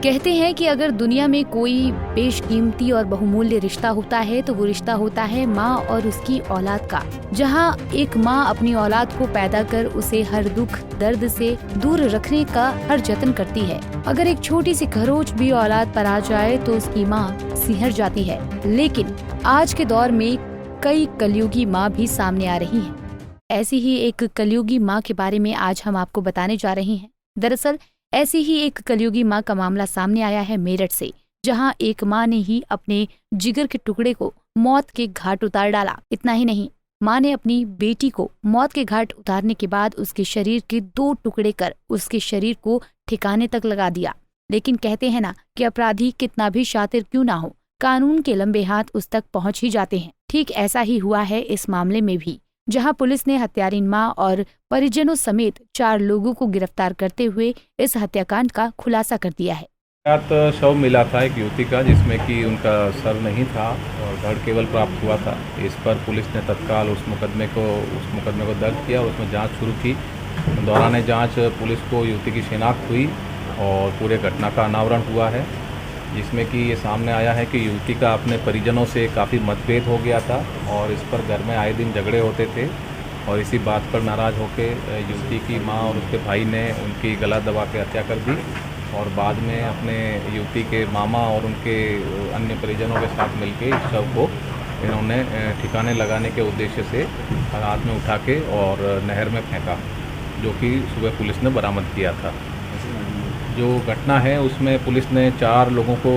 कहते हैं कि अगर दुनिया में कोई बेशकीमती और बहुमूल्य रिश्ता होता है तो वो रिश्ता होता है माँ और उसकी औलाद का। जहाँ एक माँ अपनी औलाद को पैदा कर उसे हर दुख दर्द से दूर रखने का हर जतन करती है। अगर एक छोटी सी खरोच भी औलाद पर आ जाए तो उसकी माँ सिहर जाती है। लेकिन आज के दौर में कई कलयुगी माँ भी सामने आ रही हैं। ऐसी ही एक कलयुगी माँ के बारे में आज हम आपको बताने जा रहे हैं। दरअसल ऐसी ही एक कलयुगी माँ का मामला सामने आया है मेरठ से, जहां एक माँ ने ही अपने जिगर के टुकड़े को मौत के घाट उतार डाला। इतना ही नहीं, माँ ने अपनी बेटी को मौत के घाट उतारने के बाद उसके शरीर के 2 टुकड़े कर उसके शरीर को ठिकाने तक लगा दिया। लेकिन कहते हैं ना कि अपराधी कितना भी शातिर क्यों ना हो, कानून के लंबे हाथ उस तक पहुंच ही जाते हैं। ठीक ऐसा ही हुआ है इस मामले में भी, जहां पुलिस ने हत्यारीन मां और परिजनों समेत 4 लोगों को गिरफ्तार करते हुए इस हत्याकांड का खुलासा कर दिया है। रात शव मिला था एक युवती का, जिसमें कि उनका सर नहीं था और धड़ केवल प्राप्त हुआ था। इस पर पुलिस ने तत्काल उस मुकदमे को दर्ज किया और उसमें जांच शुरू की। दौरान जांच पुलिस को युवती की शिनाख्त हुई और पूरे घटना का अनावरण हुआ है, जिसमें कि ये सामने आया है कि युवती का अपने परिजनों से काफ़ी मतभेद हो गया था और इस पर घर में आए दिन झगड़े होते थे। और इसी बात पर नाराज़ होकर युवती की मां और उसके भाई ने उनकी गला दबा के हत्या कर दी और बाद में अपने युवती के मामा और उनके अन्य परिजनों के साथ मिलकर इस शव को इन्होंने ठिकाने लगाने के उद्देश्य से रात में उठा के और नहर में फेंका, जो कि सुबह पुलिस ने बरामद किया था। जो घटना है उसमें पुलिस ने 4 लोगों को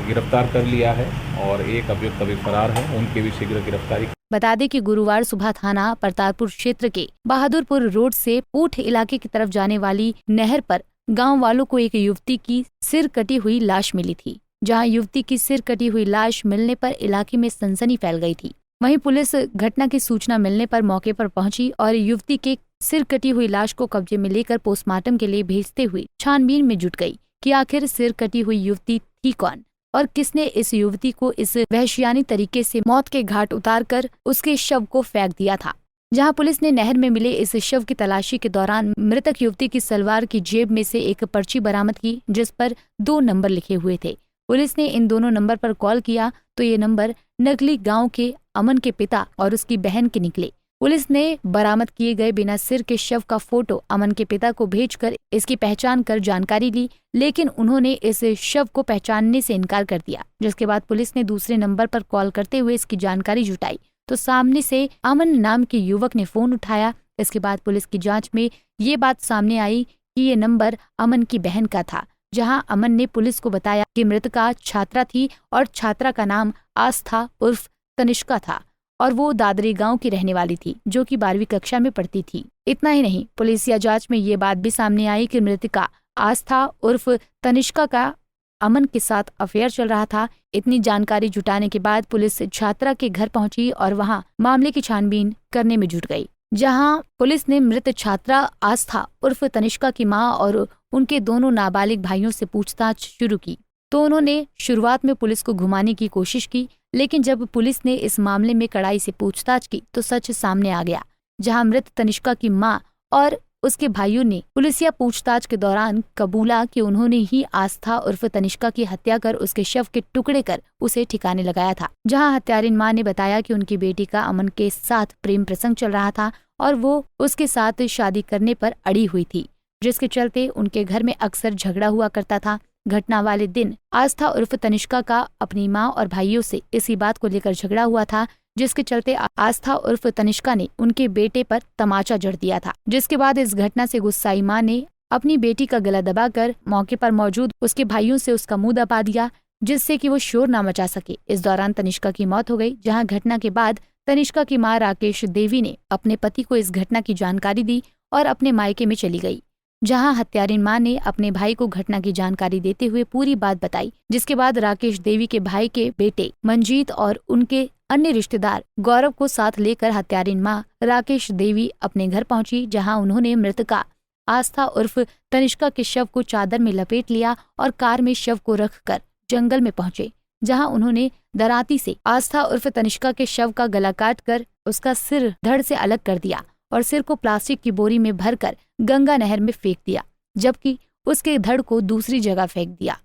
गिरफ्तार कर लिया है और एक अभियुक्त अभी फरार है, उनकी भी शीघ्र गिरफ्तारी। बता दें कि गुरुवार सुबह थाना प्रतापपुर क्षेत्र के बहादुरपुर रोड से ऊठ इलाके की तरफ जाने वाली नहर पर गांव वालों को एक युवती की सिर कटी हुई लाश मिली थी। जहां युवती की सिर कटी हुई लाश मिलने पर इलाके में सनसनी फैल गई थी। वहीं पुलिस घटना की सूचना मिलने पर मौके पर पहुंची और युवती के सिर कटी हुई लाश को कब्जे में लेकर पोस्टमार्टम के लिए भेजते हुए छानबीन में जुट गई कि आखिर सिर कटी हुई युवती थी कौन और किसने इस युवती को इस वहशियानी तरीके से मौत के घाट उतारकर उसके शव को फेंक दिया था। जहां पुलिस ने नहर में मिले इस शव की तलाशी के दौरान मृतक युवती की सलवार की जेब में से एक पर्ची बरामद की, जिस पर 2 नंबर लिखे हुए थे। पुलिस ने इन दोनों नंबर पर कॉल किया तो ये नंबर नगली गांव के अमन के पिता और उसकी बहन के निकले। पुलिस ने बरामद किए गए बिना सिर के शव का फोटो अमन के पिता को भेजकर इसकी पहचान कर जानकारी ली, लेकिन उन्होंने इस शव को पहचानने से इनकार कर दिया। जिसके बाद पुलिस ने दूसरे नंबर पर कॉल करते हुए इसकी जानकारी जुटाई तो सामने से अमन नाम के युवक ने फोन उठाया। इसके बाद पुलिस की जांच में ये बात सामने आई कि ये नंबर अमन की बहन का था। जहां अमन ने पुलिस को बताया कि मृतका छात्रा थी और छात्रा का नाम आस्था उर्फ तनिष्का था और वो दादरी गांव की रहने वाली थी, जो कि 12वीं कक्षा में पढ़ती थी। इतना ही नहीं, पुलिसिया जांच में ये बात भी सामने आई कि मृतका आस्था उर्फ तनिष्का का अमन के साथ अफेयर चल रहा था। इतनी जानकारी जुटाने के बाद पुलिस छात्रा के घर पहुंची और वहां मामले की छानबीन करने में जुट गई। जहां पुलिस ने मृत छात्रा आस्था उर्फ तनिष्का की मां और उनके दोनों नाबालिग भाइयों से पूछताछ शुरू की तो उन्होंने शुरुआत में पुलिस को घुमाने की कोशिश की, लेकिन जब पुलिस ने इस मामले में कड़ाई से पूछताछ की तो सच सामने आ गया। जहां मृत तनिष्का की मां और उसके भाइयों ने पुलिसिया पूछताछ के दौरान कबूला कि उन्होंने ही आस्था उर्फ तनिष्का की हत्या कर उसके शव के टुकड़े कर उसे ठिकाने लगाया था। जहां हत्यारिन मां ने बताया कि उनकी बेटी का अमन के साथ प्रेम प्रसंग चल रहा था और वो उसके साथ शादी करने पर अड़ी हुई थी, जिसके चलते उनके घर में अक्सर झगड़ा हुआ करता था। घटना वाले दिन आस्था उर्फ तनिष्का का अपनी मां और भाइयों से इसी बात को लेकर झगड़ा हुआ था, जिसके चलते आस्था उर्फ तनिष्का ने उनके बेटे पर तमाचा जड़ दिया था। जिसके बाद इस घटना से गुस्साई मां ने अपनी बेटी का गला दबाकर मौके पर मौजूद उसके भाइयों से उसका मुंह दबा दिया, जिससे कि वो शोर न मचा सके। इस दौरान तनिष्का की मौत हो गई। जहां घटना के बाद तनिष्का की मां राकेश देवी ने अपने पति को इस घटना की जानकारी दी और अपने मायके में चली गई। जहां हत्यारिन मां ने अपने भाई को घटना की जानकारी देते हुए पूरी बात बताई। जिसके बाद राकेश देवी के भाई के बेटे मंजीत और उनके अन्य रिश्तेदार गौरव को साथ लेकर हत्यारिन मां राकेश देवी अपने घर पहुंची, जहां उन्होंने मृतका आस्था उर्फ तनिष्का के शव को चादर में लपेट लिया और कार में शव को रखकर जंगल में पहुंचे, जहां उन्होंने दराती से आस्था उर्फ तनिष्का के शव का गला काट कर उसका सिर धड़ से अलग कर दिया और सिर को प्लास्टिक की बोरी में भरकर गंगा नहर में फेंक दिया, जबकि उसके धड़ को दूसरी जगह फेंक दिया।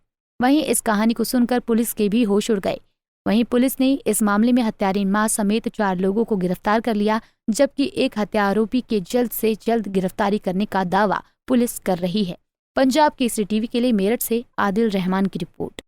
वहीं इस कहानी को सुनकर पुलिस के भी होश उड़ गए। वहीं पुलिस ने इस मामले में हत्यारी मां समेत 4 लोगों को गिरफ्तार कर लिया, जबकि एक हत्या आरोपी के जल्द से जल्द गिरफ्तारी करने का दावा पुलिस कर रही है। पंजाब केसरी टीवी के लिए मेरठ से आदिल रहमान की रिपोर्ट।